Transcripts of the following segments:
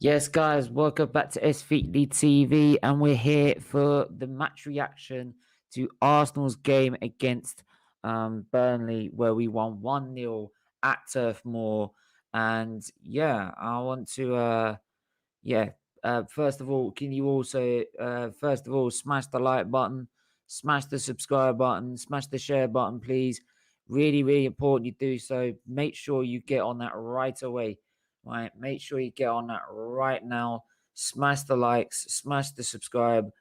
Yes, guys, welcome back to SFeatleyTV, and we're here for the match reaction to Arsenal's game against Burnley, where we won 1-0 at Turf Moor. And yeah, I want to first of all, can you also first of all smash the like button, smash the subscribe button, smash the share button, please. Really, really important you do so. Make sure you get on that right away. Right, make sure you get on that right now. Smash the likes, smash the subscribe,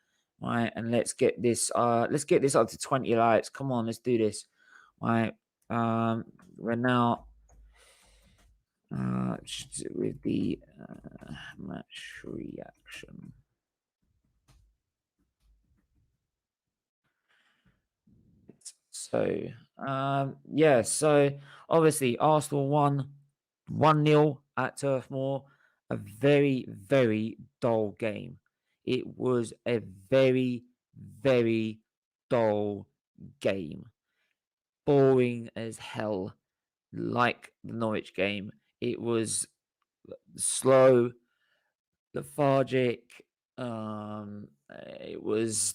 right, and let's get this up to 20 likes. Come on, let's do this. Right. We're now with the match reaction. So so obviously Arsenal won 1-0 at Turf Moor. A very, very dull game. It was a very, very dull game. Boring as hell, like the Norwich game. It was slow, lethargic. It was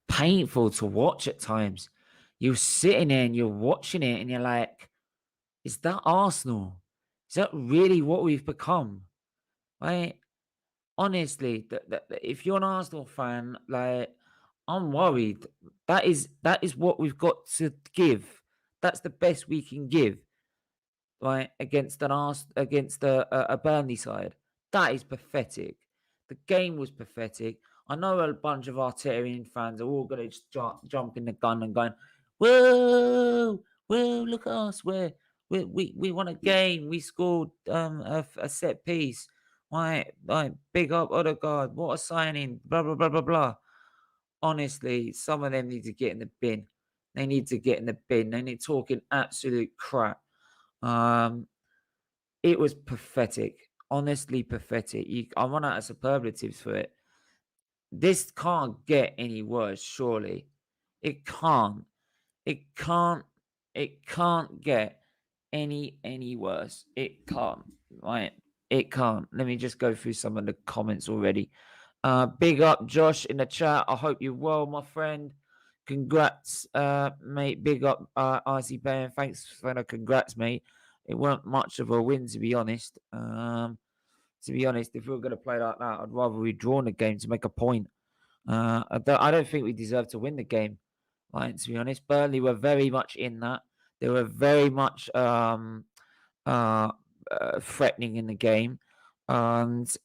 painful to watch at times. You're sitting there and you're watching it and you're like, is that Arsenal? Is that really what we've become? Right? Honestly, if you're an Arsenal fan, like, I'm worried. That is what we've got to give. That's the best we can give, right? Against a Burnley side. That is pathetic. The game was pathetic. I know a bunch of Arteta's fans are all going to just jump in the gun and going, "Whoa, whoa! Look at us! We won a game. We scored a set piece. Right, big up Odegaard. What a signing! Blah blah blah blah blah." Honestly, some of them need to get in the bin. They need to get in the bin. They need talking absolute crap. Um, it was pathetic. Honestly, pathetic. I run out of superlatives for it. This can't get any worse, surely. It can't. It can't. It can't get any worse. It can't. Right? It can't. Let me just go through some of the comments already. Big up, Josh, in the chat. I hope you're well, my friend. Congrats, mate. Big up, RC Bayan. Thanks for the congrats, mate. It weren't much of a win, to be honest. To be honest, if we were going to play like that, I'd rather we draw the game to make a point. I don't think we deserve to win the game. Right, to be honest, Burnley were very much in that. They were very much threatening in the game, and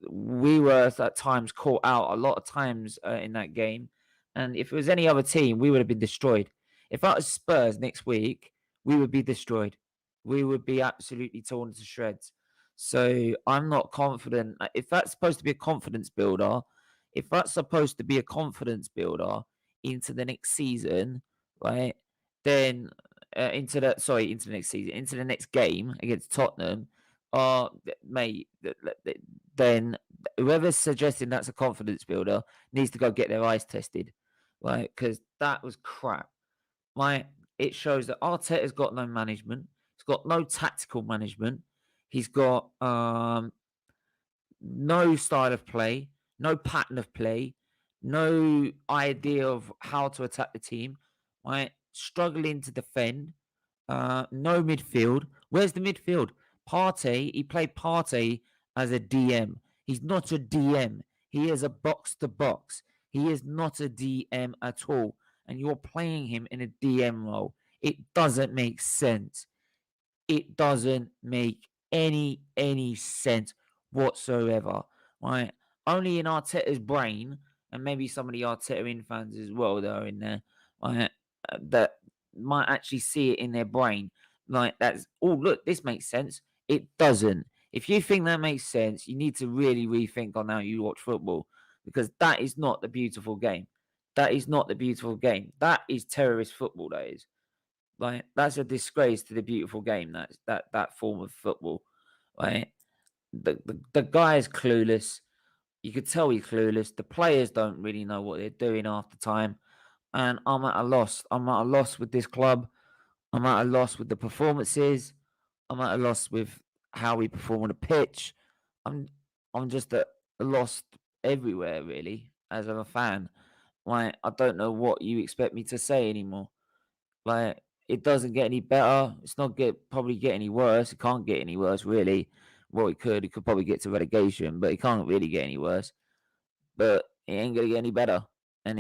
we were at times caught out a lot of times in that game. And if it was any other team, we would have been destroyed. If that was Spurs next week, we would be destroyed. We would be absolutely torn to shreds. So I'm not confident. If that's supposed to be a confidence builder, if that's supposed to be a confidence builder into the next season, right? Then into the next season, into the next game against Tottenham, mate, then whoever's suggesting that's a confidence builder needs to go get their eyes tested, right? Because that was crap. Right? It shows that Arteta's got no management. He's got no tactical management. He's got no style of play, no pattern of play, no idea of how to attack the team. Right? Struggling to defend. No midfield. Where's the midfield? Partey, he played Partey as a DM. He's not a DM. He is a box to box. He is not a DM at all. And you're playing him in a DM role. It doesn't make sense. It doesn't make any sense whatsoever. Right? Only in Arteta's brain, and maybe some of the Arteta fans as well that are in there, right, that might actually see it in their brain. Like, that's, oh, look, this makes sense. It doesn't. If you think that makes sense, you need to really rethink on how you watch football, because that is not the beautiful game. That is not the beautiful game. That is terrorist football, that is. Like, that's a disgrace to the beautiful game. That form of football, right? The guy is clueless. You could tell he's clueless. The players don't really know what they're doing half the time, and I'm at a loss. I'm at a loss with this club. I'm at a loss with the performances. I'm at a loss with how we perform on the pitch. I'm just lost everywhere, really, as a fan. Like, I don't know what you expect me to say anymore. Like, it doesn't get any better. It's not probably get any worse. It can't get any worse, really. Well, it could. It could probably get to relegation, but it can't really get any worse. But it ain't gonna get any better. And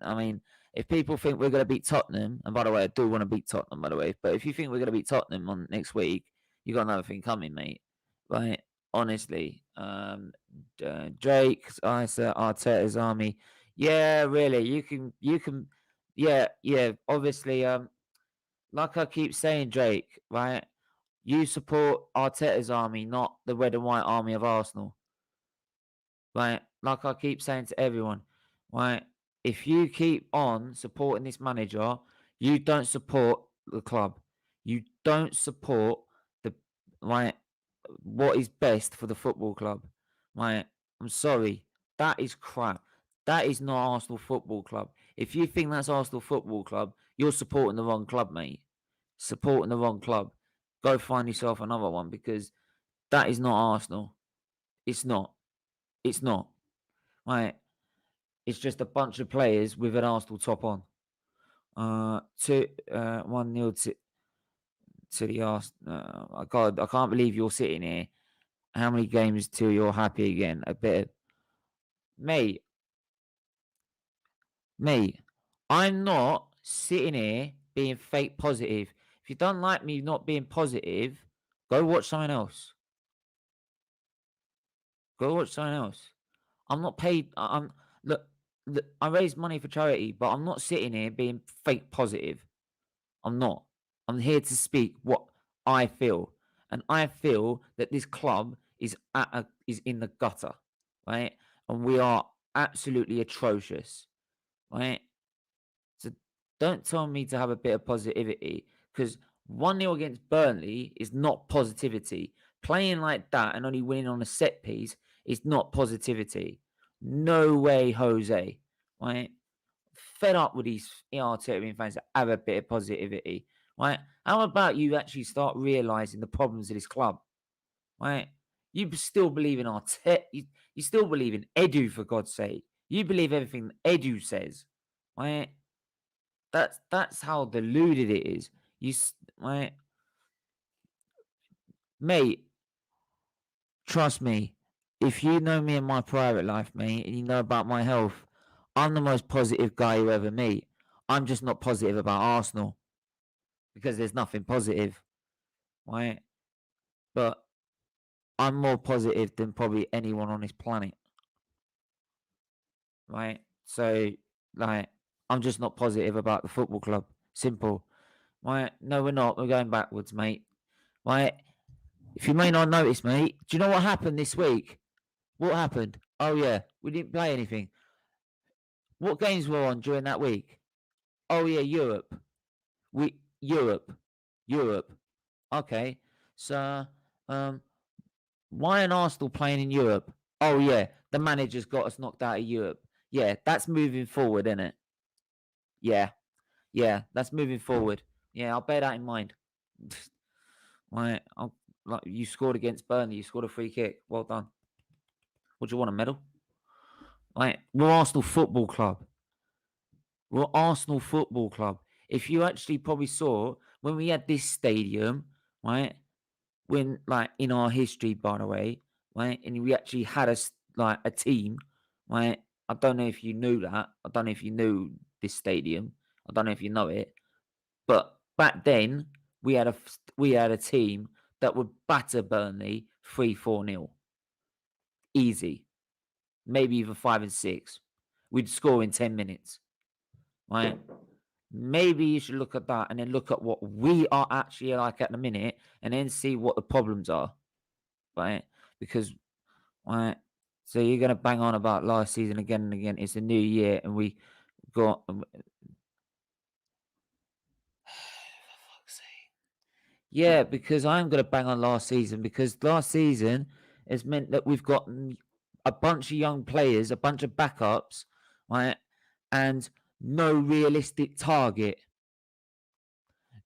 I mean, if people think we're gonna beat Tottenham, and by the way, I do want to beat Tottenham, by the way, but if you think we're gonna beat Tottenham on next week, you got another thing coming, mate. Right? Honestly, Drake, I said Arteta's army. Yeah, really, you can, yeah. Obviously, like I keep saying, Drake, right? You support Arteta's army, not the red and white army of Arsenal. Right? Like I keep saying to everyone, right? If you keep on supporting this manager, you don't support the club. You don't support the right what is best for the football club. Right? I'm sorry. That is crap. That is not Arsenal Football Club. If you think that's Arsenal Football Club, you're supporting the wrong club, mate. Supporting the wrong club. Go find yourself another one because that is not Arsenal. It's not. It's not. Right. It's just a bunch of players with an Arsenal top on. 1-0 to the Arsenal. God, I can't believe you're sitting here. How many games till you're happy again? A bit of, mate, I'm not sitting here being fake positive. If you don't like me not being positive, go watch something else. Go watch something else. I'm not paid. Look, I raise money for charity, but I'm not sitting here being fake positive. I'm not. I'm here to speak what I feel, and I feel that this club is is in the gutter, right? And we are absolutely atrocious, right? So don't tell me to have a bit of positivity because 1-0 against Burnley is not positivity. Playing like that and only winning on a set piece is not positivity. No way, Jose. Right? Fed up with these Arteta fans that have a bit of positivity. Right? How about you actually start realizing the problems of this club? Right? You still believe in Arteta. You still believe in Edu, for God's sake. You believe everything Edu says. Right? That's how deluded it is. Right, mate. Trust me. If you know me in my private life, mate, and you know about my health, I'm the most positive guy you ever meet. I'm just not positive about Arsenal because there's nothing positive, right? But I'm more positive than probably anyone on this planet, right? So, like, I'm just not positive about the football club. Simple, right? No, we're not. We're going backwards, mate. Right? If you may not notice, mate, do you know what happened this week? What happened? Oh yeah, we didn't play anything. What games were on during that week? Oh yeah, Europe. Europe. Okay, so why are Arsenal playing in Europe? Oh yeah, the manager's got us knocked out of Europe. Yeah, that's moving forward, isn't it? Yeah, that's moving forward. Yeah, I'll bear that in mind. Right, like you scored against Burnley. You scored a free kick. Well done. What do you want, a medal? Like, we're Arsenal Football Club. We're Arsenal Football Club. If you actually probably saw when we had this stadium, right? When like in our history, by the way, right? And we actually had like a team, right? I don't know if you knew that. I don't know if you knew this stadium. I don't know if you know it. But back then, we had a team that would batter Burnley 3-4-0. Easy. Maybe even 5 and 6. We'd score in 10 minutes. Right? Maybe you should look at that and then look at what we are actually like at the minute and then see what the problems are. Right? Because right, so you're gonna bang on about last season again and again. It's a new year and we got yeah, because I'm gonna bang on last season because last season has meant that we've got a bunch of young players, a bunch of backups, right? And no realistic target.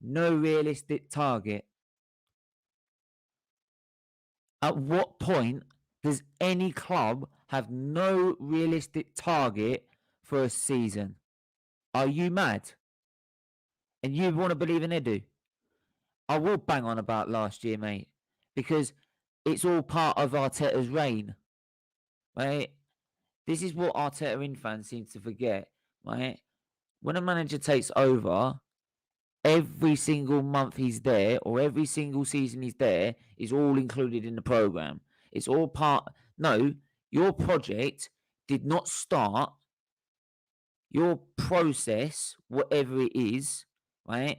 No realistic target. At what point does any club have no realistic target for a season? Are you mad? And you want to believe in Edu? I will bang on about last year, mate, because it's all part of Arteta's reign, right? This is what Arteta in fans seem to forget, right? When a manager takes over, every single month he's there, or every single season he's there, is all included in the program. It's all part. No, your project did not start. Your process, whatever it is, right?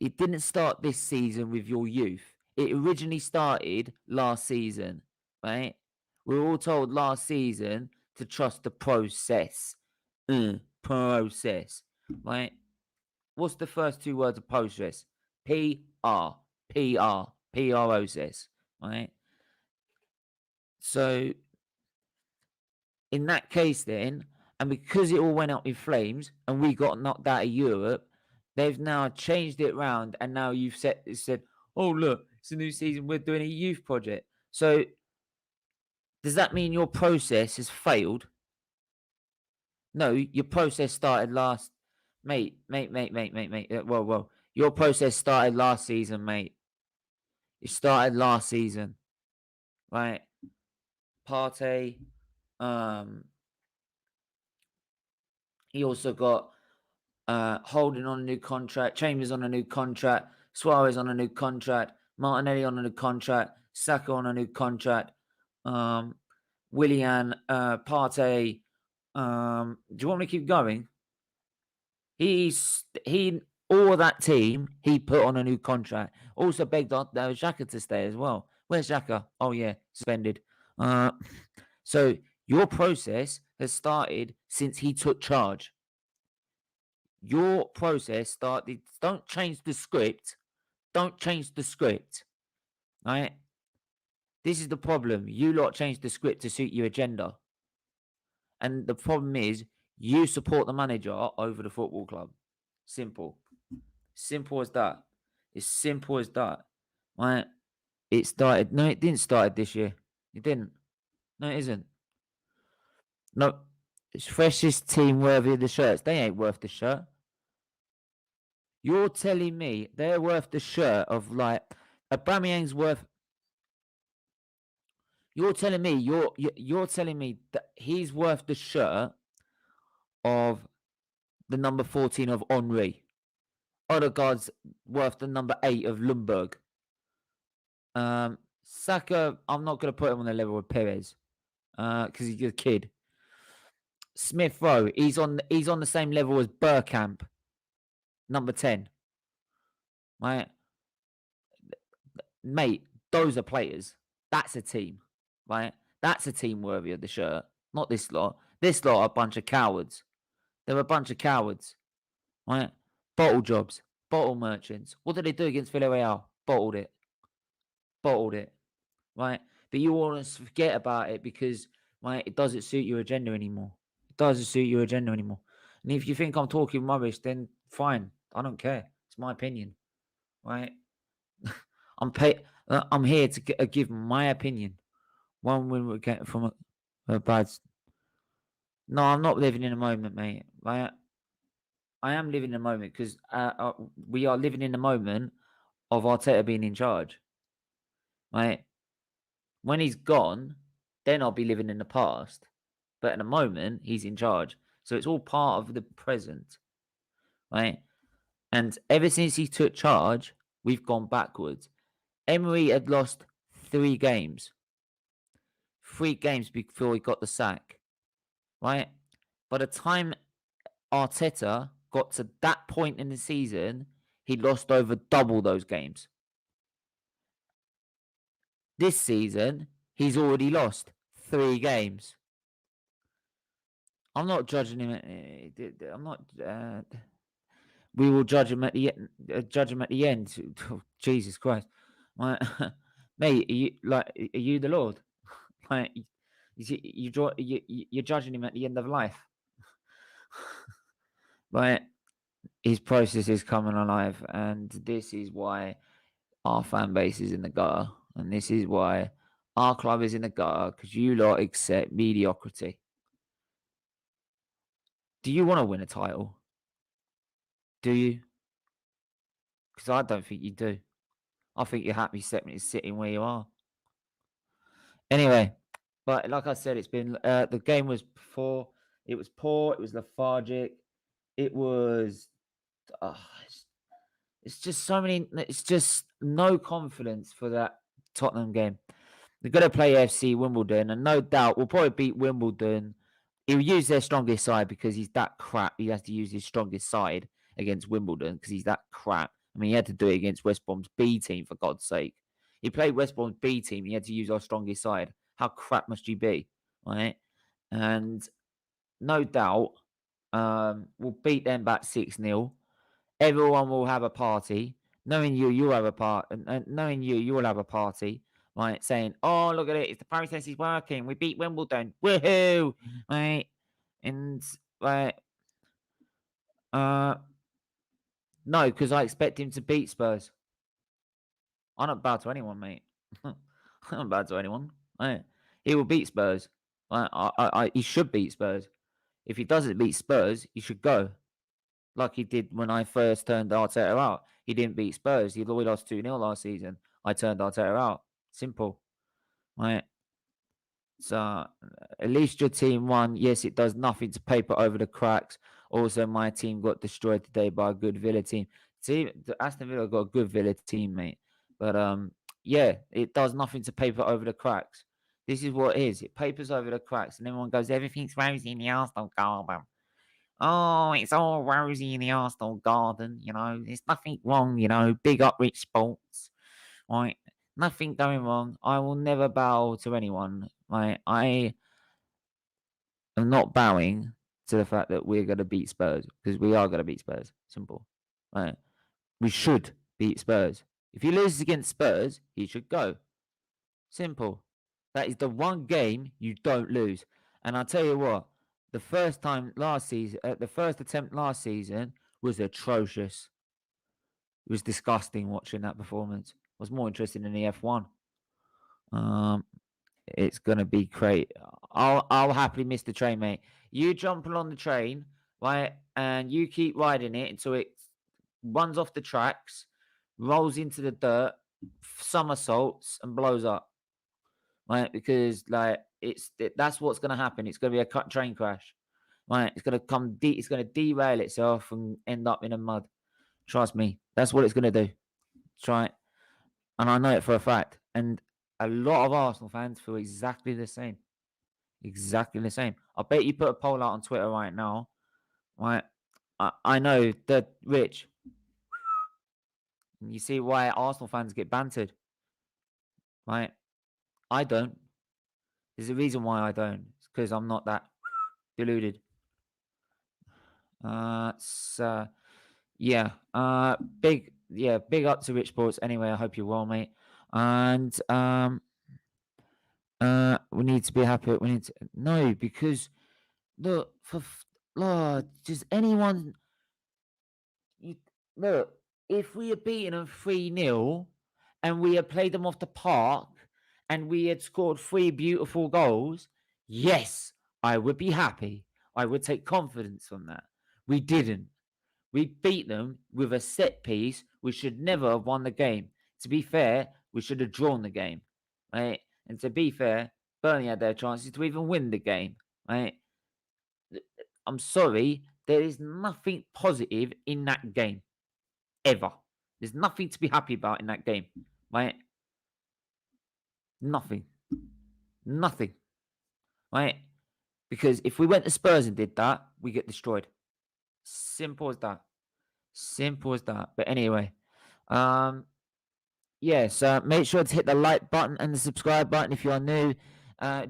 It didn't start this season with your youth. It originally started last season, right? We were all told last season to trust the process. Process, right? What's the first two words of process? PR, PR, process, right? So in that case then, and because it all went up in flames and we got knocked out of Europe, they've now changed it around and now you've said, oh, look, it's a new season, we're doing a youth project. So does that mean your process has failed? No, your process started last, mate. Well, your process started last season, mate. It started last season, right? Partey, he also got Holding on a new contract, Chambers on a new contract, Suarez on a new contract, Martinelli on a new contract, Saka on a new contract, Willian, Partey. Do you want me to keep going? He all of that team he put on a new contract. Also begged Xhaka to stay as well. Where's Xhaka? Oh yeah, suspended. So your process has started since he took charge. Your process started. Don't change the script. Don't change the script. Right? This is the problem. You lot change the script to suit your agenda. And the problem is you support the manager over the football club. Simple. Simple as that. It's simple as that. Right? It started. No, it didn't start this year. It didn't. No, it isn't. No. It's freshest team worthy of the shirts. They ain't worth the shirt. You're telling me they're worth the shirt of like Aubameyang's worth. You're telling me you're telling me that he's worth the shirt of the number 14 of Henri. Odegaard's worth the number 8 of Lundberg. Saka, I'm not going to put him on the level with Perez because he's a kid. Smith Rowe, he's on the same level as Burkamp, number 10. Right, mate, those are players. That's a team, right? That's a team worthy of the shirt, not this lot. This lot are a bunch of cowards. They're a bunch of cowards, right? Bottle jobs, bottle merchants. What did they do against Villarreal? Bottled it, right? But you want to forget about it because, right, it doesn't suit your agenda anymore. It doesn't suit your agenda anymore. And if you think I'm talking rubbish, then fine. I don't care. It's my opinion, right? I'm here to give my opinion. One win we get from a bad. No, I'm not living in a moment, mate. I am living in a moment because we are living in the moment of Arteta being in charge. Right? When he's gone, then I'll be living in the past. But at the moment, he's in charge. So it's all part of the present. Right? And ever since he took charge, we've gone backwards. Emery had lost 3 games. 3 games before he got the sack. Right? By the time Arteta got to that point in the season, he lost over double those games. This season, he's already lost 3 games. I'm not judging him. I'm not. We will judge him at the end. Oh, Jesus Christ, mate, are you the Lord? Like, you're judging him at the end of life. Right, his process is coming alive, and this is why our fan base is in the gutter. And this is why our club is in the gutter, because you lot accept mediocrity. Do you want to win a title? Do you? Because I don't think you do. I think you're happy sitting where you are. Anyway, but like I said, it's been the game was before. It was poor. It was lethargic. It was. It's just so many. It's just no confidence for that Tottenham game. They're going to play FC Wimbledon, and no doubt we'll probably beat Wimbledon. He'll use their strongest side because he's that crap. He has to use his strongest side against Wimbledon because he's that crap. I mean, he had to do it against West Brom's B team, for God's sake. He played West Brom's B team. He had to use our strongest side. How crap must you be, right? And no doubt, we'll beat them back 6-0. Everyone will have a party. Knowing you, you'll have a part. And knowing you, you'll have a party. Right, saying, "Oh, look at it! It's the process is working. We beat Wimbledon. Woohoo!" Right, and right, no, because I expect him to beat Spurs. I'm not bad to anyone, mate. I'm not bad to anyone. Right, he will beat Spurs. Right, he should beat Spurs. If he doesn't beat Spurs, he should go. Like he did when I first turned Arteta out. He didn't beat Spurs. We lost 2-0 last season. I turned Arteta out. Simple. Right? So at least your team won. Yes, it does nothing to paper over the cracks. Also, my team got destroyed today by a good Villa team. See, Aston Villa got a good Villa team, mate. But yeah, it does nothing to paper over the cracks. This is what it is. It papers over the cracks, and everyone goes, "Everything's rosy in the Arsenal garden. Oh, it's all rosy in the Arsenal garden. You know, there's nothing wrong. You know, big up Rich Sports, right? Nothing going wrong. I will never bow to anyone. Right? I am not bowing to the fact that we're going to beat Spurs because we are going to beat Spurs. Simple. Right? We should beat Spurs. If he loses against Spurs, he should go. Simple. That is the one game you don't lose. And I'll tell you what, the first attempt last season was atrocious. It was disgusting watching that performance. I was more interested in the F1. It's gonna be great. I'll happily miss the train, mate. You jump on the train, right, and you keep riding it until it runs off the tracks, rolls into the dirt, somersaults, and blows up. Right, because that's what's gonna happen. It's gonna be a train crash. Right, it's gonna it's gonna derail itself and end up in the mud. Trust me, that's what it's gonna do. Try it, and I know it for a fact. And a lot of Arsenal fans feel exactly the same. Exactly the same. I bet you put a poll out on Twitter right now. Right, I know that Rich. You see why Arsenal fans get bantered, right? I don't. There's a reason why I don't. It's because I'm not that deluded. Yeah. Big up to Rich Sports. Anyway, I hope you're well, mate. And we need to be happy. No, because look, does anyone look, if we had beaten them 3-0 and we had played them off the park and we had scored 3 beautiful goals, yes, I would be happy. I would take confidence from that. We didn't. We beat them with a set piece. We should never have won the game. To be fair, we should have drawn the game, right? And to be fair, Burnley had their chances to even win the game, right? I'm sorry, there is nothing positive in that game, ever. There's nothing to be happy about in that game, right? Nothing. Nothing, right? Because if we went to Spurs and did that, we get destroyed. Simple as that. Simple as that. But anyway, yes, make sure to hit the like button and the subscribe button if you are new.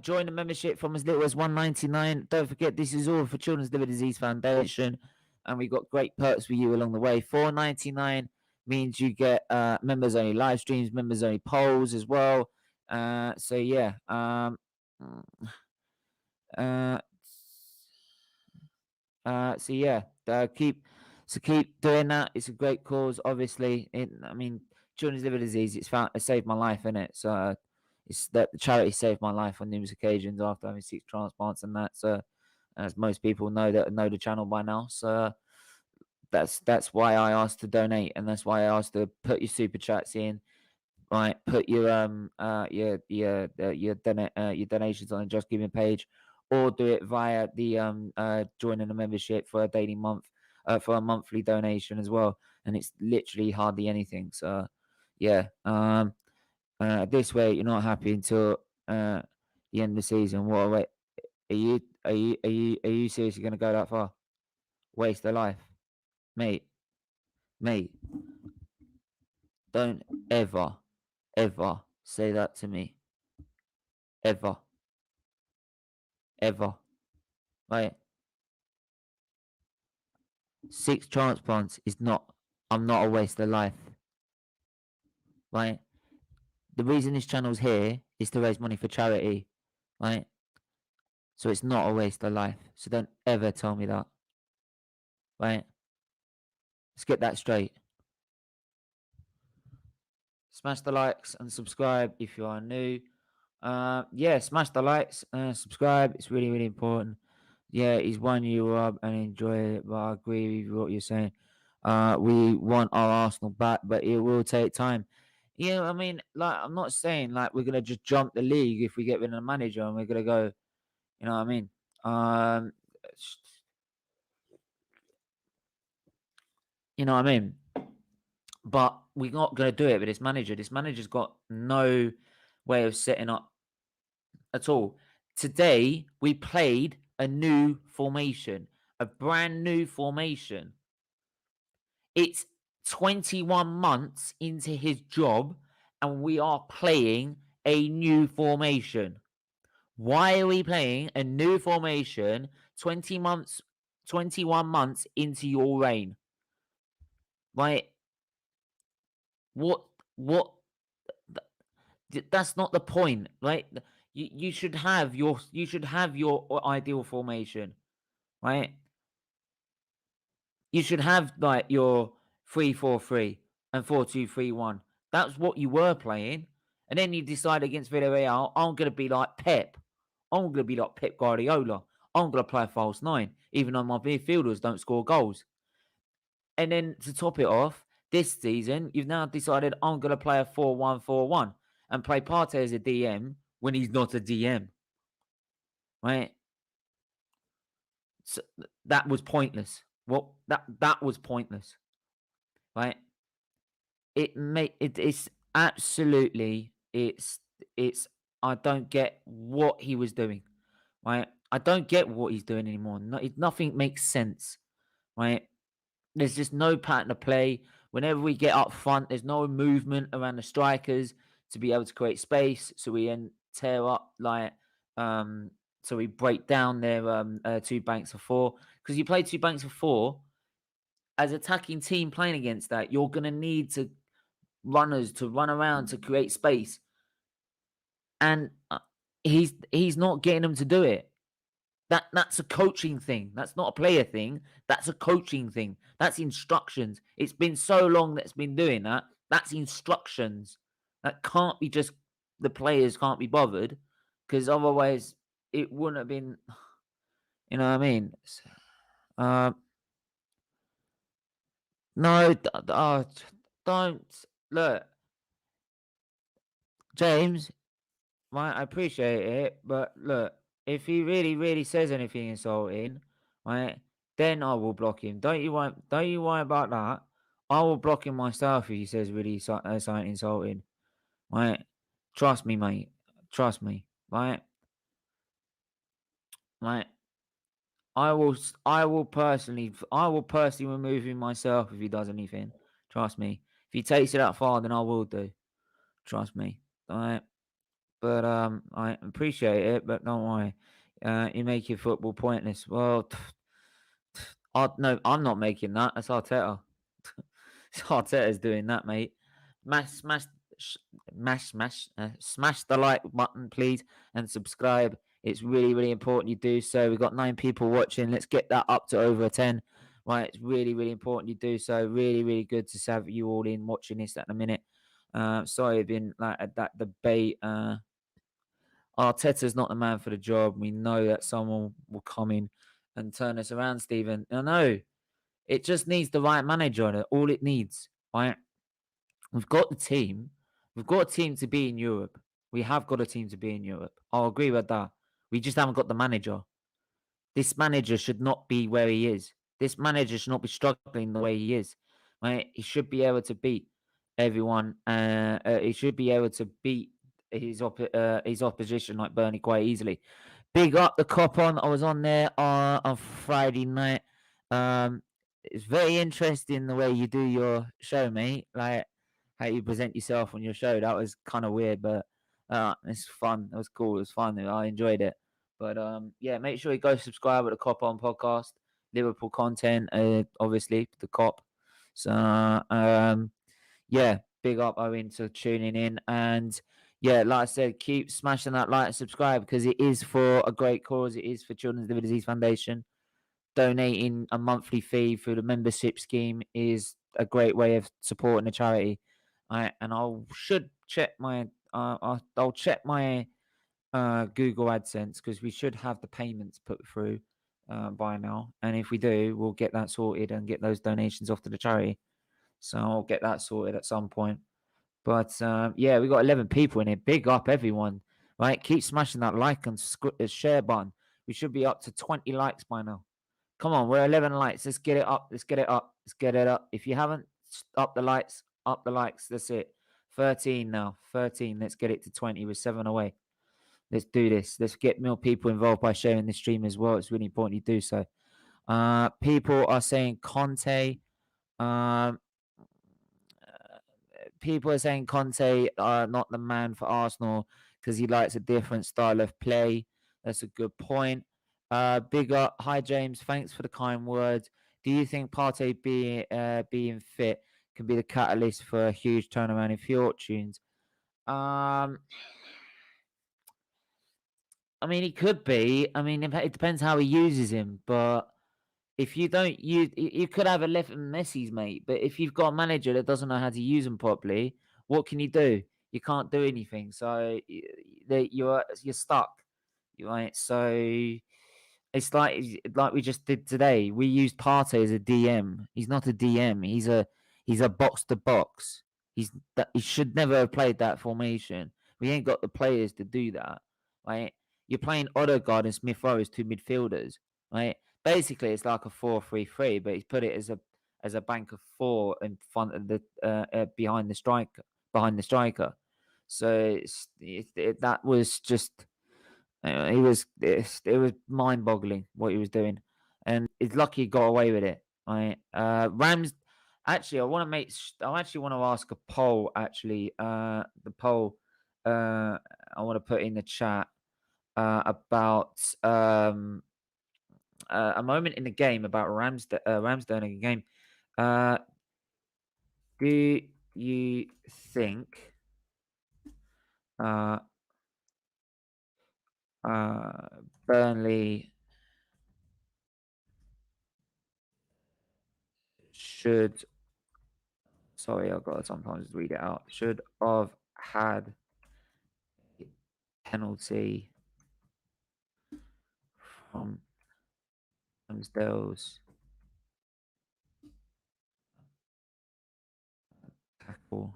Join the membership from as little as $1.99. Don't forget, this is all for Children's Liver Disease Foundation, and we've got great perks for you along the way. $4.99 means you get members only live streams, members only polls as well. So yeah, keep doing that. It's a great cause, obviously. children's liver disease, it saved my life, innit? So it's that the charity saved my life on numerous occasions after having 6 transplants and that. So as most people know the channel by now. So that's why I asked to donate, and that's why I asked to put your super chats in. Right, put your donations on the Just Giving page, or do it via the joining a membership for a daily for a monthly donation as well. And it's literally hardly anything. So yeah, this way you're not happy until the end of the season. What? Wait, are you seriously going to go that far? Waste their life, mate. Don't ever say that to me. Ever. Right? 6 transplants is not. I'm not a waste of life. Right? The reason this channel's here is to raise money for charity. Right? So it's not a waste of life. So don't ever tell me that. Right? Let's get that straight. Smash the likes and subscribe if you are new. Yeah, smash the likes and subscribe. It's really, really important. Yeah, he's won you up and enjoy it, but I agree with what you're saying. We want our Arsenal back, but it will take time. Yeah, I mean, like, I'm not saying like we're gonna just jump the league if we get rid of the manager and we're gonna go. You know what I mean? You know what I mean? But we're not gonna do it with this manager. This manager's got no way of setting up at all. Today we played a new formation, a brand new formation. It's 21 months into his job and we are playing a new formation. Why are we playing a new formation 21 months into your reign? Right? What that's not the point, right? You should have your ideal formation, right? You should have like your 3-4-3 and 4-2-3-1. That's what you were playing. And then you decide against Villarreal, I'm going to be like Pep. I'm going to be like Pep Guardiola. I'm going to play a false 9, even though my midfielders don't score goals. And then to top it off, this season, you've now decided I'm going to play a 4-1-4-1 and play Partey as a DM when he's not a DM. Right? So that was pointless. Well, that was pointless. Right? It's absolutely it's I don't get what he was doing. Right? I don't get what he's doing anymore. Nothing makes sense. Right? There's just no pattern of play. Whenever we get up front, there's no movement around the strikers to be able to create space. So we then tear up so we break down their 2 banks of 4. Because you play 2 banks of 4, as attacking team playing against that, you're gonna need runners to run around to create space. And he's not getting them to do it. That's a coaching thing. That's not a player thing. That's a coaching thing. That's instructions. It's been so long that's been doing that. That's instructions. That can't be just the players can't be bothered, because otherwise it wouldn't have been. You know what I mean? No, don't look, James. Right, I appreciate it, but look, if he really, really says anything insulting, right, then I will block him. Don't you worry about that. I will block him myself if he says really something insulting. Right? Trust me, mate. Trust me. Right? Right? I will personally remove him myself if he does anything. Trust me. If he takes it that far, then I will do. Trust me. All right? But I appreciate it, but don't worry. You make your football pointless. Well, no, I'm not making that. That's Arteta. Arteta's doing that, mate. Smash the like button, please, and subscribe. It's really, really important you do so. We've got 9 people watching. Let's get that up to over 10. Right, it's really, really important you do so. Really, really good to have you all in watching this at the minute. Sorry, been like at that debate. Arteta's not the man for the job. We know that someone will come in and turn us around, Stephen. I know it just needs the right manager on it. All it needs, right? We've got the team. We've got a team to be in Europe. We have got a team to be in Europe. I'll agree with that. We just haven't got the manager. This manager should not be where he is. This manager should not be struggling the way he is. Right? He should be able to beat everyone. He should be able to beat his opposition like Burnley quite easily. Big up the cop on. I was on there on Friday night. It's very interesting the way you do your show, mate. Like how you present yourself on your show. That was kind of weird, but it's fun. It was cool. It was fun. I enjoyed it. But yeah, make sure you go subscribe to the Cop On podcast, Liverpool content. Obviously the Cop. So yeah, big up Owen to tuning in, and yeah, like I said, keep smashing that like and subscribe because it is for a great cause. It is for Children's Liver Disease Foundation. Donating a monthly fee through the membership scheme is a great way of supporting the charity. And should check my I'll check my Google AdSense because we should have the payments put through by now. And if we do, we'll get that sorted and get those donations off to the charity. So I'll get that sorted at some point. But yeah, we got 11 people in it. Big up everyone, right? Keep smashing that like and share button. We should be up to 20 likes by now. Come on, we're 11 likes. Let's get it up. Let's get it up. Let's get it up. If you haven't up the likes, up the likes. That's it. 13 now. 13. Let's get it to 20. We're 7 away. Let's do this. Let's get more people involved by sharing the stream as well. It's really important you do so. People are saying Conte. People are saying Conte not the man for Arsenal because he likes a different style of play. That's a good point. Big up. Hi, James. Thanks for the kind words. Do you think Partey being fit can be the catalyst for a huge turnaround in fortunes? I mean, he could be. I mean, it depends how he uses him. But if you don't use, you could have 11 Messi's, mate. But if you've got a manager that doesn't know how to use them properly, what can you do? You can't do anything. So you're stuck, right? So it's like we just did today. We used Partey as a DM. He's not a DM. He's a box to box. He should never have played that formation. We ain't got the players to do that, right? You're playing Odegaard and Smith Rowe as two midfielders, right? Basically, it's like a 4-3-3, but he's put it as a bank of four in front of the behind the striker. So that was just it was mind-boggling what he was doing, and it's lucky he got away with it. Right, Rams. Actually, I actually want to ask a poll. Actually, the poll I want to put in the chat about a moment in the game about Ramsdale in the game. Do you think Burnley should? Sorry, I've got to sometimes read it out. Should have had penalty from Ramsdale's tackle.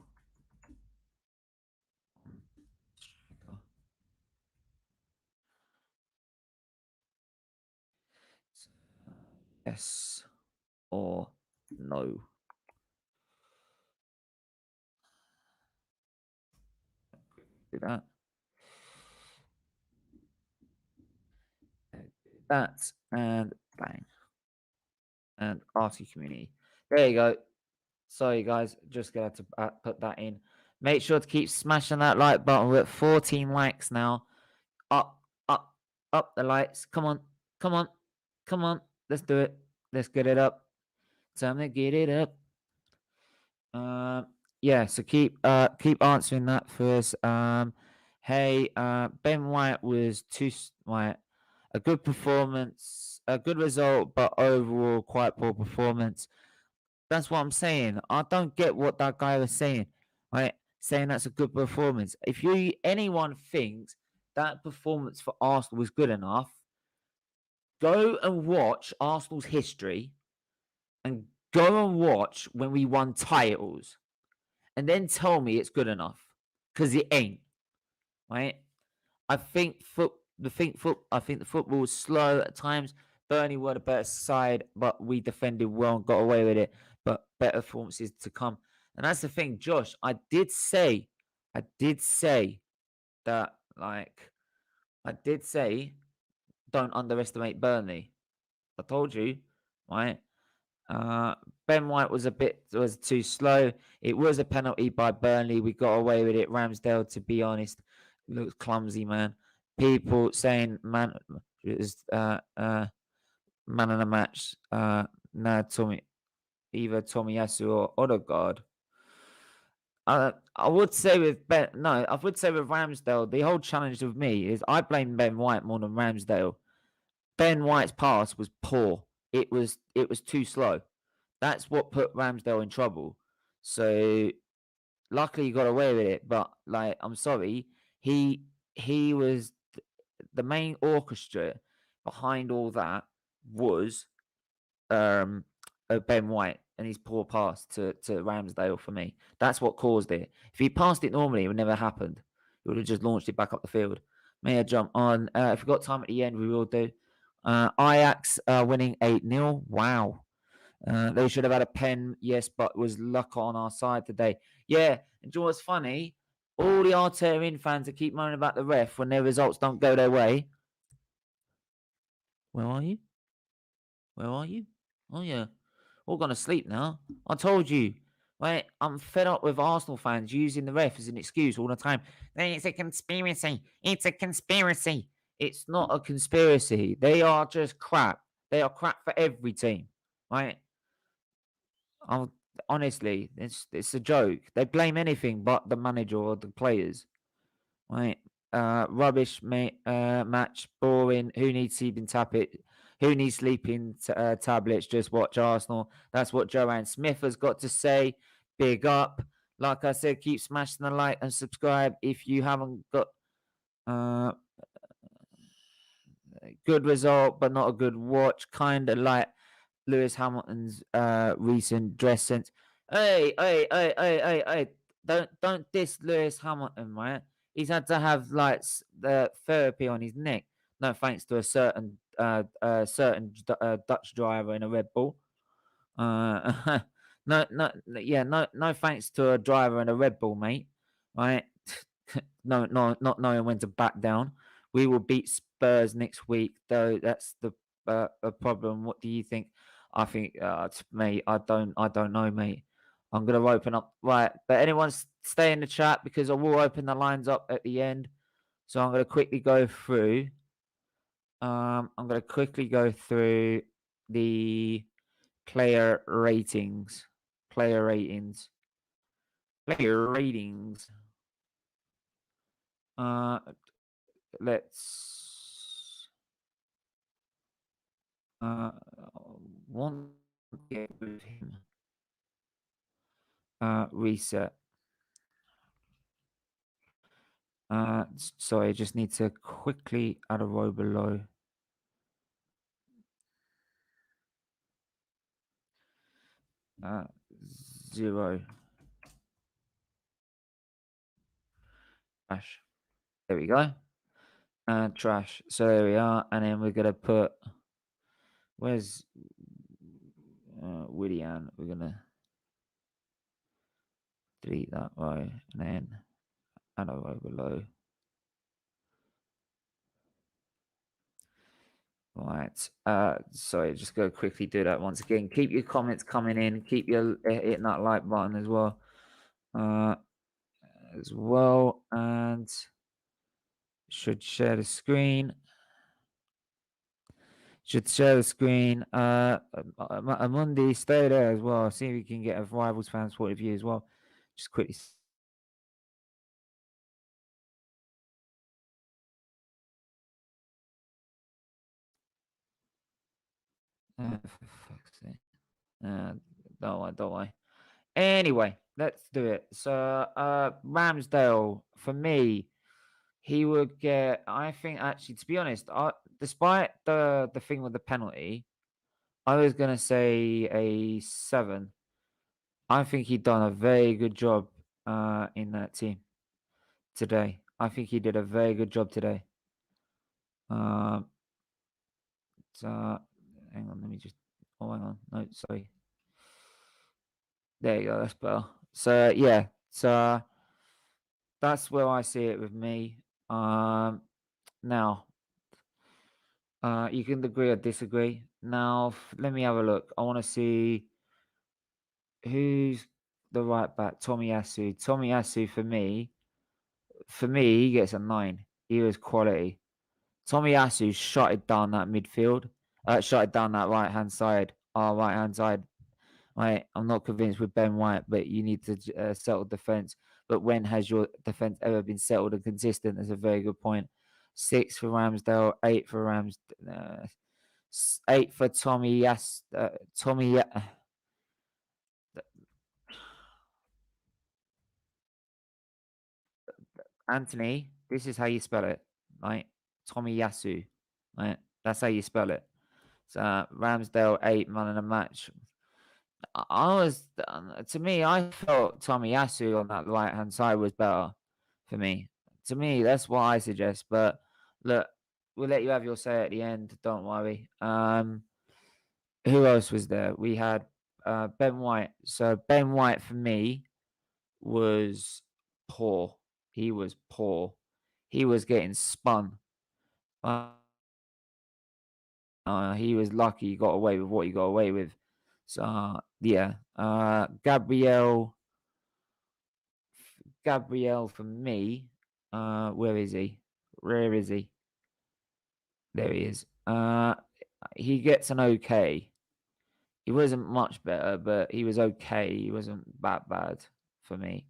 Yes or no? Do that. That and bang. And RT community. There you go. Sorry, guys. Just got to put that in. Make sure to keep smashing that like button. We're at 14 likes now. Up, up, up the lights. Come on. Come on. Come on. Let's do it. Let's get it up. Time to get it up. Yeah, so keep answering that for us. Hey, Ben White was too White. A good performance, a good result, but overall quite poor performance. That's what I'm saying. I don't get what that guy was saying. Right? saying that's a good performance. If anyone thinks that performance for Arsenal was good enough, go and watch Arsenal's history and go and watch when we won titles and then tell me it's good enough, because it ain't, right? I think the football was slow at times. Burnley were the better side, but we defended well and got away with it. But better performances to come. And that's the thing, Josh. I did say that, like, I did say don't underestimate Burnley. I told you, right? Ben White was too slow. It was a penalty by Burnley. We got away with it. Ramsdale, to be honest, looks clumsy, man. People saying man is man of the match. No, either Tomiyasu or Odegaard. I would say with Ramsdale, the whole challenge with me is I blame Ben White more than Ramsdale. Ben White's pass was poor. It was too slow. That's what put Ramsdale in trouble. So luckily he got away with it. But, like, I'm sorry, he was the main orchestra behind all that was Ben White and his poor pass to Ramsdale for me. That's what caused it. If he passed it normally, it would never have happened. He would have just launched it back up the field. May I jump on? If we've got time at the end, we will do. Ajax winning 8-0. Wow. They should have had a pen, yes, but was luck on our side today. Yeah, and do you know what's funny? All the Arteta fans that keep moaning about the ref when their results don't go their way. Where are you? Where are you? Oh, yeah. All gone to sleep now. I told you. Right, I'm fed up with Arsenal fans using the ref as an excuse all the time. It's a conspiracy. It's a conspiracy. It's not a conspiracy. They are just crap. They are crap for every team. Right? Honestly, it's a joke. They blame anything but the manager or the players. Right? Rubbish match, boring. Who needs sleeping tablet? Who needs sleeping tablets? Just watch Arsenal. That's what Joanne Smith has got to say. Big up. Like I said, keep smashing the like and subscribe if you haven't got good result, but not a good watch. Kind of like Lewis Hamilton's recent dress sense. Hey! Don't diss Lewis Hamilton, right? He's had to have like the therapy on his neck. No thanks to a certain Dutch driver in a Red Bull. No thanks to a driver in a Red Bull, mate. Right? No, not knowing when to back down. We will beat Spurs next week, though. That's the a problem. What do you think? I think, mate, I don't know, mate. I'm gonna open up, right? But anyone stay in the chat because I will open the lines up at the end. So I'm gonna quickly go through. I'm gonna quickly go through the player ratings. Player ratings. Player ratings. Let's want to get with him. Reset. Sorry, I just need to quickly add a row below. Zero. Trash. There we go. Trash. So there we are. And then we're going to put, where's Willian? We're going to delete that row and then add a row below. Right. Sorry, just go quickly do that once again. Keep your comments coming in. Keep your hitting that like button as well. And should share the screen. Monday, stay there as well. See if we can get a Rivals fans point of view as well. Just quickly. For fuck's sake. Don't worry. Anyway, let's do it. So, Ramsdale, for me, he would get. I think actually, to be honest, despite the thing with the penalty, I was gonna say a 7. I think he done a very good job in that team today. I think he did a very good job today. Um, so hang on, let me just. Oh, hang on. No, sorry. There you go. That's better. So yeah. So that's where I see it with me. Now, you can agree or disagree. Now, let me have a look. I want to see who's the right back. Tomiyasu. Tomiyasu for me, he gets a 9. He was quality. Tomiyasu shut it down that midfield. Shut it down that right hand side. Our right hand side. Right, I'm not convinced with Ben White, but you need to settle defense. But when has your defense ever been settled and consistent? That's a very good point. 6 for Ramsdale, 8 for 8 for Tommy. Yes, Tommy. Anthony. This is how you spell it, right? Tommy Yasu, right? That's how you spell it. So Ramsdale 8 man of the match. I was to me, I felt Tommy Yasu on that right hand side was better for me. To me, that's what I suggest. But look, we'll let you have your say at the end. Don't worry. Who else was there? We had Ben White. So Ben White for me was poor. He was poor. He was getting spun. He was lucky he got away with what he got away with. So yeah, Gabriel for me. Where is he? Where is he? There he is. He gets an okay. He wasn't much better, but he was okay. He wasn't that bad for me.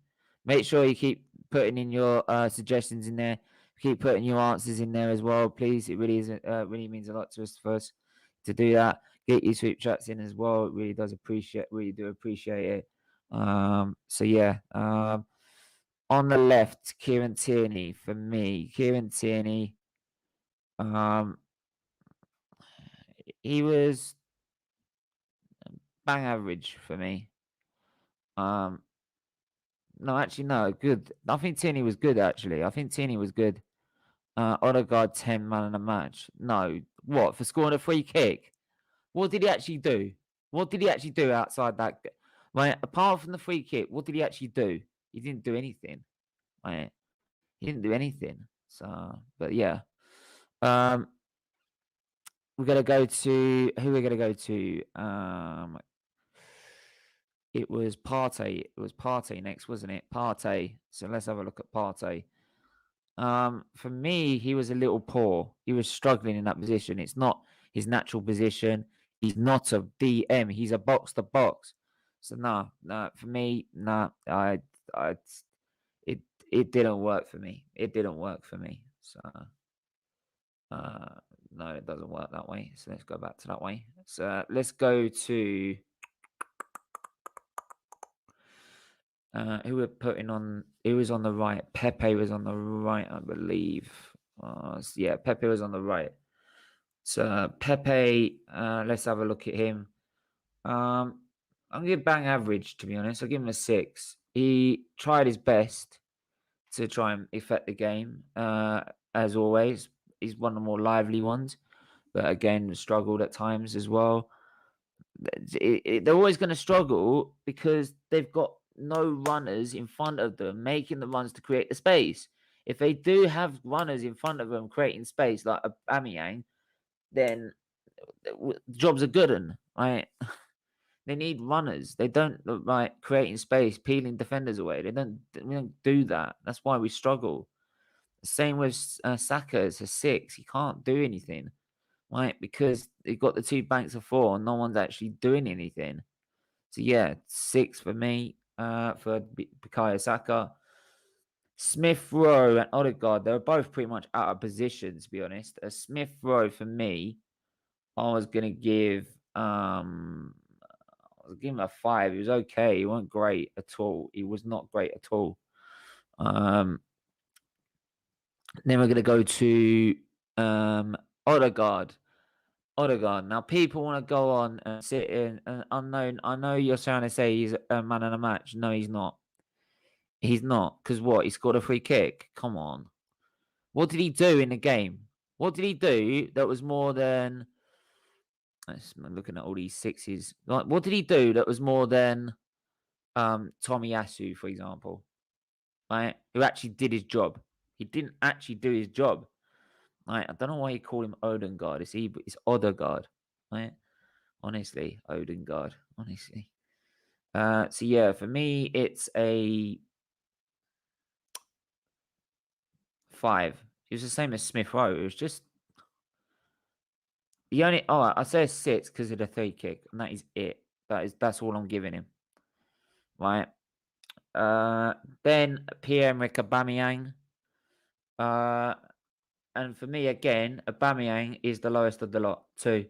Make sure you keep putting in your suggestions in there. Keep putting your answers in there as well, please. It really isn't really means a lot to us for us to do that. Get your sweep chats in as well. It really does really do appreciate it. So yeah. On the left, Kieran Tierney for me. Kieran Tierney, um, he was bang average for me. Um, no, actually, no, good. I think Tierney was good. Actually, I think Tierney was good. Odegaard 10 man in a match. No, what for scoring a free kick? What did he actually do? What did he actually do outside that? Right, apart from the free kick, what did he actually do? He didn't do anything. Right, he didn't do anything. So, but yeah. Um, we're gonna go to who we're gonna go to. It was Partey. It was Partey next, wasn't it? Partey. So let's have a look at Partey. For me, he was a little poor. He was struggling in that position. It's not his natural position. He's not a DM. He's a box to box. So no, for me, I, it, it didn't work for me. It didn't work for me. So, uh, no, it doesn't work that way. So let's go back to that way. So let's go to who we're putting on. Who was on the right? Pepe was on the right, I believe. Yeah, Pepe was on the right. So Pepe, let's have a look at him. I'm gonna give bang average, to be honest. I'll give him a 6. He tried his best to try and affect the game. As always, he's one of the more lively ones, but again struggled at times as well. They're always going to struggle because they've got no runners in front of them making the runs to create the space. If they do have runners in front of them creating space like a Aubameyang, then jobs are good and right. They need runners. They don't like creating space, peeling defenders away. We don't do that. That's why we struggle. Same with Saka. It's a 6. He can't do anything, right? Because they've got the 2 banks of 4 and no one's actually doing anything. So yeah, 6 for me. For Bukayo Saka, Smith Rowe and Odegaard. They were both pretty much out of position, to be honest. Smith Rowe for me, I was gonna give I'll give him a 5. He was okay. He wasn't great at all. He was not great at all. Then we're going to go to Odegaard. Odegaard. Now, people want to go on and sit in an unknown. I know you're trying to say he's a man of the match. No, he's not. He's not. Because what? He scored a free kick? Come on. What did he do in the game? What did he do that was more than... I'm looking at all these sixes. Like, what did he do that was more than Tomiyasu, for example? Right? Who actually did his job. He didn't actually do his job. Right? I don't know why you call him Odegaard. It's Odegaard. Right? Honestly, Odegaard. Honestly. So yeah, for me, it's a 5. It was the same as Smith Rowe. It was just the only. Oh, I say a 6 because of the 3 kick, and that is it. That's all I'm giving him. Right. Then Pierre-Emerick Aubameyang. And for me again, Aubameyang is the lowest of the lot. 2.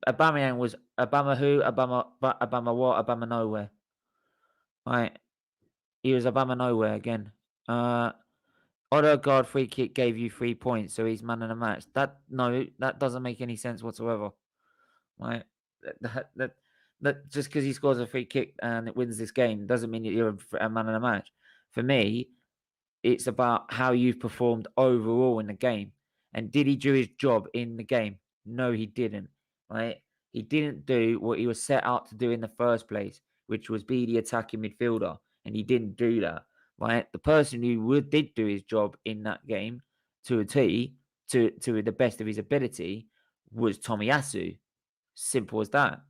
Aubameyang was Obama who? Obama what? Obama nowhere. Right. He was Obama nowhere again. Odegaard free kick gave you 3 points, so he's man of the match. That doesn't make any sense whatsoever. Right? That just because he scores a free kick and it wins this game doesn't mean that you're a man of the match. For me, it's about how you've performed overall in the game. And did he do his job in the game? No, he didn't. Right? He didn't do what he was set out to do in the first place, which was be the attacking midfielder, and he didn't do that. Right? The person who did do his job in that game to a T, to the best of his ability, was Tomiyasu. Simple as that.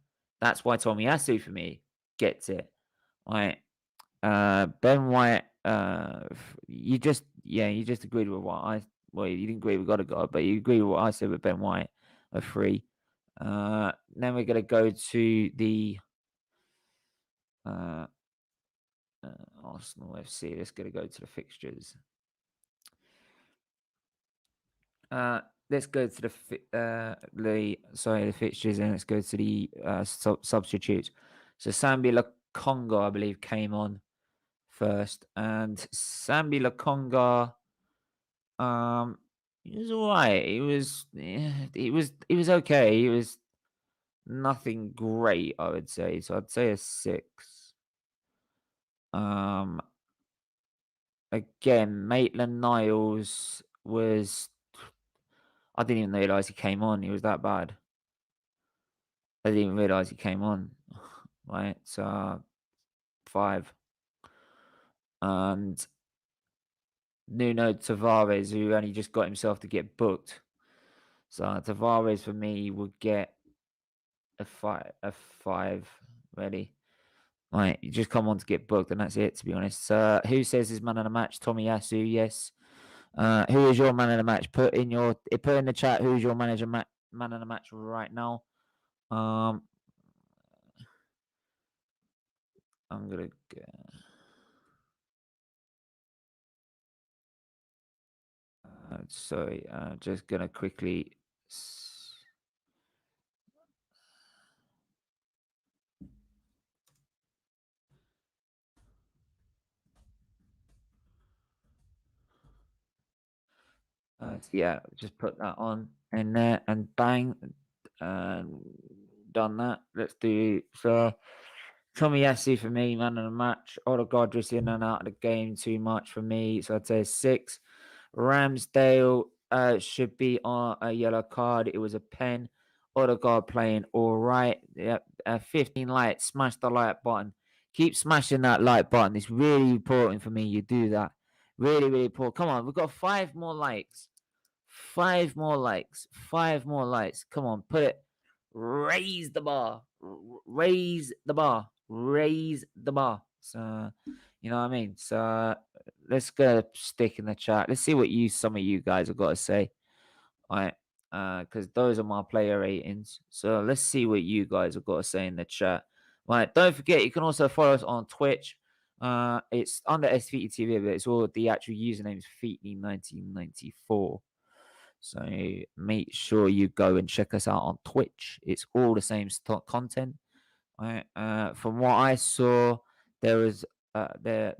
That's why Tomiyasu for me gets it. Right? Ben White, you just agreed with what you didn't agree with God, but you agree with what I said with Ben White, a 3. Then we're gonna go to the Arsenal FC. Let's go to the fixtures. Let's go to the fixtures, and let's go to the substitutes. So Sambi Lokonga, I believe, came on first, and Sambi Lokonga, he was alright. He was okay. He was nothing great, I would say. So I'd say a 6. Again, Maitland-Niles was... I didn't even realise he came on. He was that bad. I didn't even realise he came on. Right, so 5. And Nuno Tavares, who only just got himself to get booked. So Tavares for me would get a 5, really. Right, you just come on to get booked, and that's it, to be honest. Who says his man of the match? Tomiyasu, yes. Who is your man of the match? Put in the chat who is your man of the match right now. I'm gonna sorry, just gonna quickly yeah, just put that on in there and bang, done that. Let's do so. Tomiyasu for me, man of the match. Odegaard just in and out of the game too much for me, so I'd say 6. Ramsdale should be on a yellow card. It was a pen. Odegaard playing all right. Yep, 15 likes. Smash the like button. Keep smashing that like button. It's really important for me. You do that. Really, really important. Come on, we've got 5 more likes. 5 more likes. 5 more likes. Come on, put it. Raise the bar. Raise the bar. Raise the bar. So, you know what I mean? So, let's go stick in the chat. Let's see what some of you guys have got to say. All right. Because those are my player ratings. So, let's see what you guys have got to say in the chat. Right. Don't forget, you can also follow us on Twitch. It's under SFeatleyTV, but it's all the actual username is Featley1994. So make sure you go and check us out on Twitch. It's all the same content. Right? From what I saw, there was there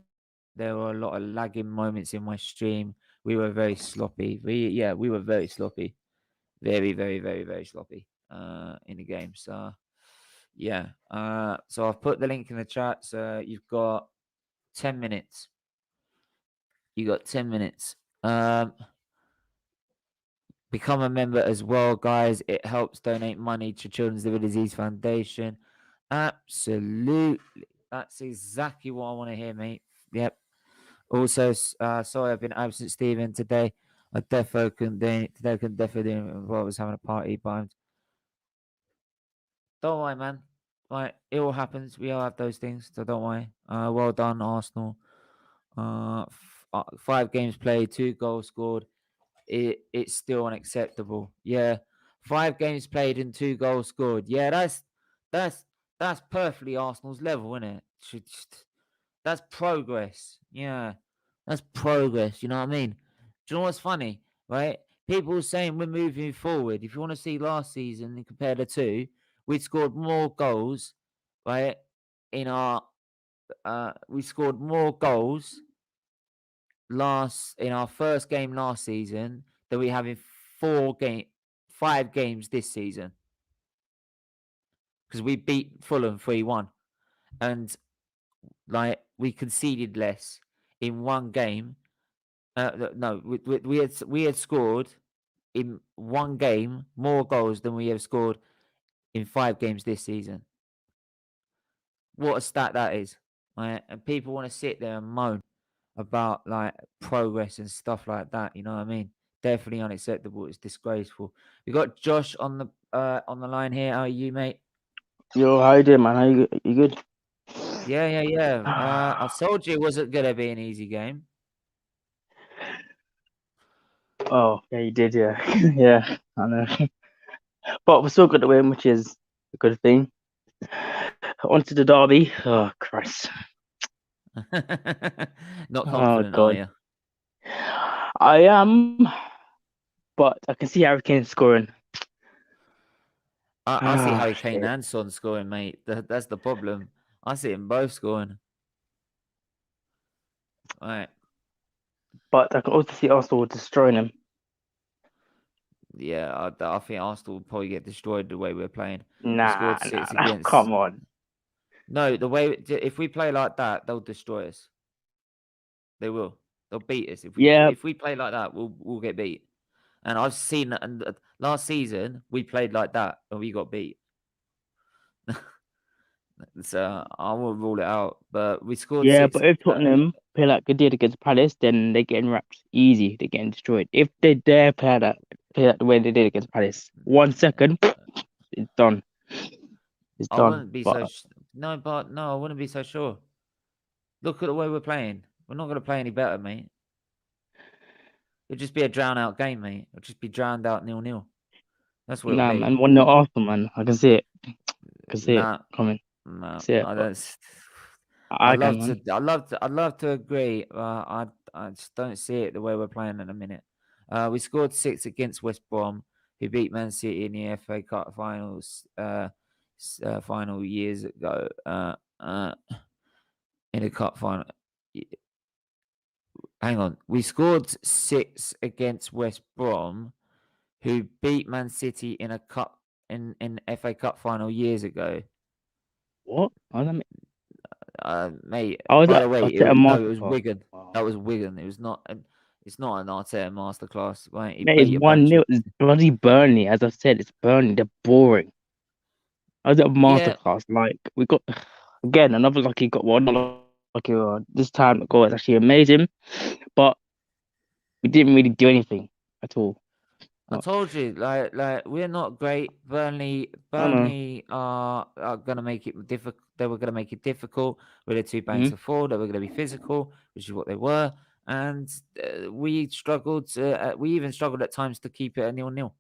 were a lot of lagging moments in my stream. We were very sloppy. We were very sloppy. Very, very, very, very sloppy in the game. So yeah. So I've put the link in the chat. So you've got 10 minutes. You got 10 minutes. Become a member as well, guys. It helps donate money to Children's Liver Disease Foundation. Absolutely. That's exactly what I want to hear, mate. Yep. Also, sorry I've been absent, Stephen, today. I defo couldn't do it. Today I couldn't defo do it while I was having a party, but don't worry, man. Like, it all happens. We all have those things, so don't worry. Well done, Arsenal. 5 games played, 2 goals scored. It's still unacceptable. Yeah, 5 games played and 2 goals scored. Yeah, that's perfectly Arsenal's level, isn't it? That's progress. Yeah, that's progress. You know what I mean? Do you know what's funny? Right? People are saying we're moving forward. If you want to see last season and compare the two, we scored more goals, right? In our we scored more goals in our first game last season than we have in 5 games this season, because we beat Fulham 3-1, and like we conceded less in one game. No, we had scored in one game more goals than we have scored in 5 games this season. What a stat that is, right? And people want to sit there and moan about like progress and stuff like that. You know what I mean? Definitely unacceptable. It's disgraceful. We got Josh on the line here. How are you, mate? Yo, how you doing, man? You good? Yeah. I told you it wasn't gonna be an easy game. Oh, yeah, you did, yeah. Yeah, I know. But we're still got the win, which is a good thing. On to the derby. Oh, Christ. Not Oh, confident, are God. you? I am, but I can see Harry Kane scoring. I see Ah, Harry Kane shit. and Son scoring, mate. That's the problem. I see them both scoring. Right. But I can also see Arsenal destroying him. Yeah, I think Arsenal will probably get destroyed the way we're playing. We Nah, scored nah, 6 nah. against. Come on. No, the way if we play like that, they'll destroy us. They will. They'll beat us Yeah, if we play like that. We'll get beat. And I've seen that. And last season we played like that and we got beat. So I won't rule it out. But we scored yeah, 6. but if Tottenham play like they did against Palace, then they're getting wrapped easy. They're getting destroyed. If they dare play that the way they did against Palace, 1 second, it's done. It's I done. wouldn't be so. But No, I wouldn't be so sure. Look at the way we're playing. We're not going to play any better, mate. It'll just be a drown out game, mate. It'll just be drowned out 0-0. That's what it'll nah, be. man, 1-0 Arsenal, man. I can see it. I can see it Nah, coming. no, See it. I But don't. I can, man. I'd love to agree. I just don't see it the way we're playing in a minute. We scored 6 against West Brom, who beat Man City in the FA Cup finals. Final years ago. In the cup final. Hang on, we scored 6 against West Brom, who beat Man City in a cup in FA Cup final years ago. What? Mate. I was By at the way, a no, it was masterclass. Wigan. That Wow. was Wigan. It was not. It's not an Arteta masterclass. Right? He Mate, it's beat a bunch 1-0. of. It's bloody Burnley. As I said, it's Burnley. They're boring. I was at a Yeah, masterclass. Like, we got, again, another lucky got one. Lucky this time the goal is actually amazing. But we didn't really do anything at all. I Not, told you, like we're not great. I don't know. Burnley are gonna make it difficult. They were gonna make it difficult with the 2 banks Hmm. of 4. They were gonna be physical, which is what they were, and we struggled. We even struggled at times to keep it a 0-0.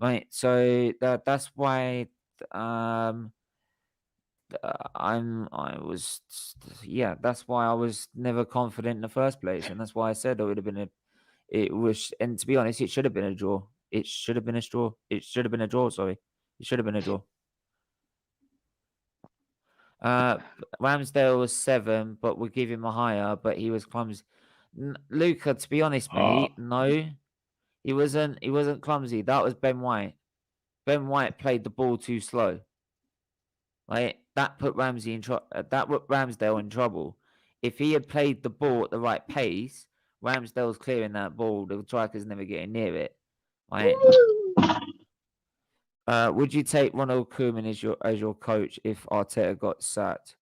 Right, so that's why um I was, yeah, that's why I was never confident in the first place, and that's why I said it would have been It was, and to be honest, it should have been a draw. It should have been a draw. It should have been a draw. Sorry, it should have been a draw. Ramsdale was 7, but we'll give him a higher. But he was clumsy. Luca, to be honest, mate, no, he wasn't. He wasn't clumsy. That was Ben White. Ben White played the ball too slow. Like that put that put Ramsdale in trouble. If he had played the ball at the right pace, Ramsdale's clearing that ball. The striker's never getting near it. Right. Would you take Ronald Koeman as your coach if Arteta got sacked?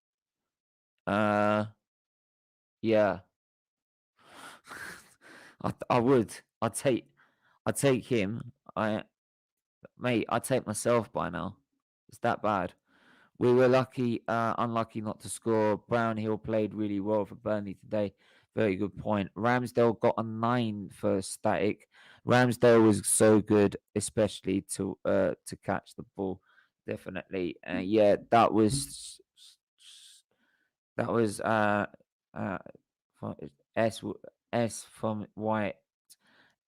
Yeah. I would. I'd take him. I'd take myself by now. It's that bad. We were unlucky not to score. Brownhill played really well for Burnley today. Very good point. Ramsdale got a 9 for static. Ramsdale was so good, especially to catch the ball. Definitely. Yeah, that was S from White.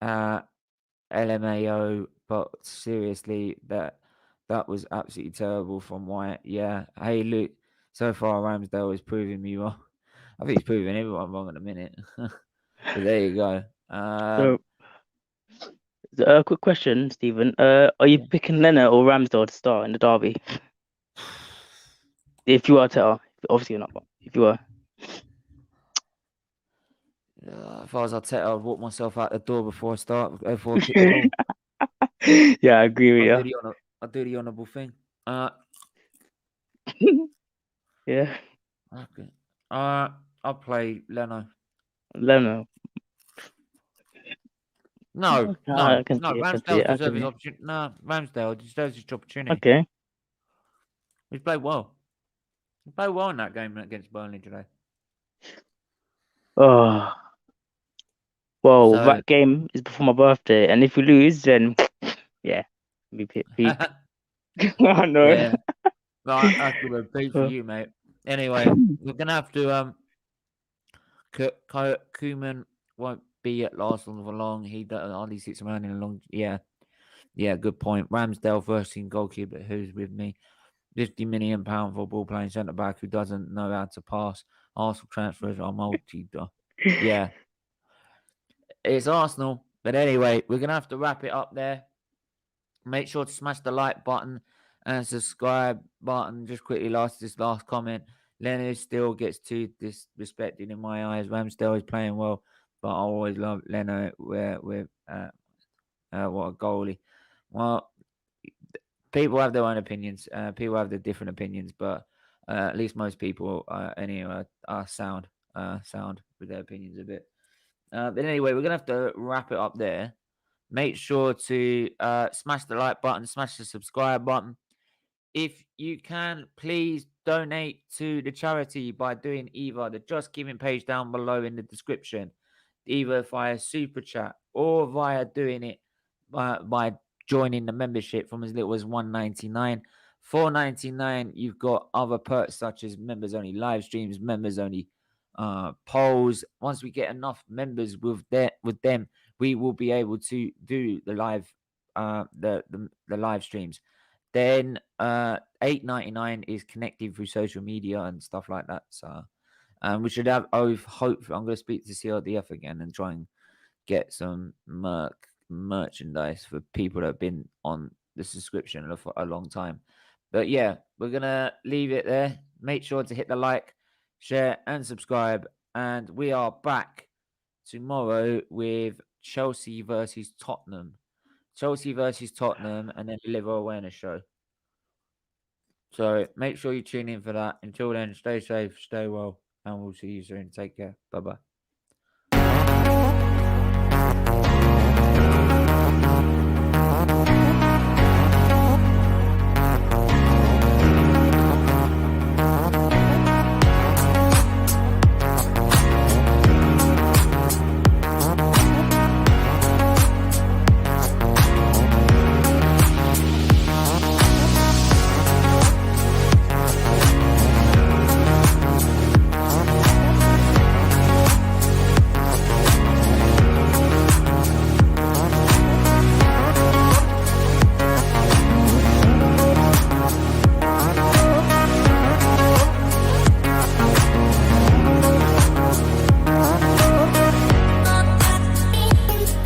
LMAO, but seriously, that was absolutely terrible from White. Yeah. Hey, Luke. So far, Ramsdale is proving me wrong. I think he's proving everyone wrong in a minute. But there you go. So, quick question, Stephen. Are you picking Leonard or Ramsdale to start in the derby? If you are to, obviously you're not. But if you are, if I was Arteta, I'd walk myself out the door before I kick the ball. Yeah, I agree with you. I'll do the honourable thing. Yeah. Okay. I'll play Leno. Leno. No, I can see Ramsdale it. deserves his opportunity. No, Ramsdale deserves his opportunity. Okay. He's played well. He played well in that game against Burnley today. Oh. Well, that game is before my birthday, and if we lose, then yeah, be peak. Oh no. Yeah. No, that's gonna be big for you, mate. Anyway, we're gonna have to Koeman won't be at Arsenal for long. He only sits around in a long. Yeah, good point. Ramsdale versus goalkeeper who's with me. £50 million for ball playing centre back who doesn't know how to pass. Arsenal transfers are multi. Yeah, it's Arsenal. But anyway, we're gonna have to wrap it up there. Make sure to smash the like button and subscribe button. Just quickly, this last comment. Leno still gets too disrespected in my eyes. Ramsdale is playing well, but I always love Leno with what a goalie. Well, people have their own opinions. People have their different opinions, but at least most people anyway are sound with their opinions a bit. But anyway, we're gonna have to wrap it up there. Make sure to smash the like button, smash the subscribe button. If you can, please donate to the charity by doing either the Just Giving page down below in the description, either via Super Chat or via doing it by joining the membership from as little as $1.99. $4.99, you've got other perks such as members only live streams, members only polls. Once we get enough members with them, we will be able to do the live the live streams. Then $8.99 is connecting through social media and stuff like that. So we should have hope. I'm going to speak to CLDF again and try and get some merchandise for people that have been on the subscription for a long time. But yeah, we're going to leave it there. Make sure to hit the like, share, and subscribe. And we are back tomorrow with Chelsea versus Tottenham. Chelsea versus Tottenham, and then the Liver Awareness Show. So make sure you tune in for that. Until then, stay safe, stay well, and we'll see you soon. Take care. Bye-bye.